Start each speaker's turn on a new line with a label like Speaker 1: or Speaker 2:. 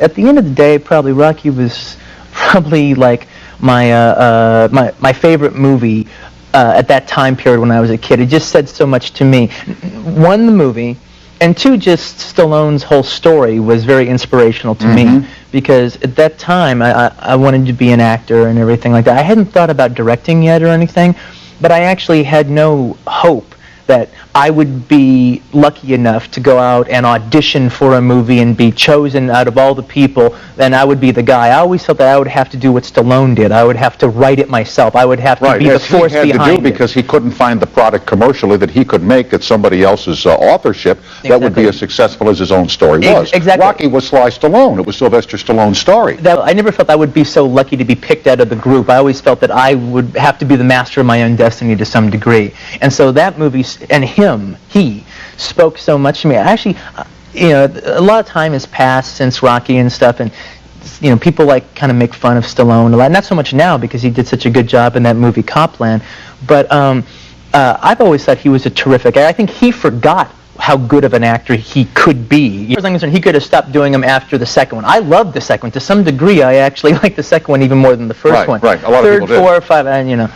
Speaker 1: at the end of the day, probably Rocky was probably like my favorite movie at that time period when I was a kid. It just said so much to me. One, the movie, and two, just Stallone's whole story was very inspirational to me, because at that time I wanted to be an actor and everything like that. I hadn't thought about directing yet or anything, but I actually had no hope that I would be lucky enough to go out and audition for a movie and be chosen out of all the people, then I would be the guy. I always felt that I would have to do what Stallone did. I would have to write it myself. I would have to be the force behind it.
Speaker 2: Right, he had to do because he couldn't find the product commercially that he could make at somebody else's authorship that would be as successful as his own story was.
Speaker 1: Exactly.
Speaker 2: Rocky was Sly Stallone. It was Sylvester Stallone's story.
Speaker 1: I never felt I would be so lucky to be picked out of the group. I always felt that I would have to be the master of my own destiny to some degree. And so that movie, and he spoke so much to me. Actually, a lot of time has passed since Rocky and stuff, and people like kind of make fun of Stallone a lot. Not so much now because he did such a good job in that movie Copland, but I've always thought he was a terrific actor. I think he forgot how good of an actor he could be. As far as I'm concerned, he could have stopped doing them after the second one. I loved the second one. To some degree, I actually like the second one even more than the first one.
Speaker 2: Right, a lot of people did.
Speaker 1: Third, 4, 5, and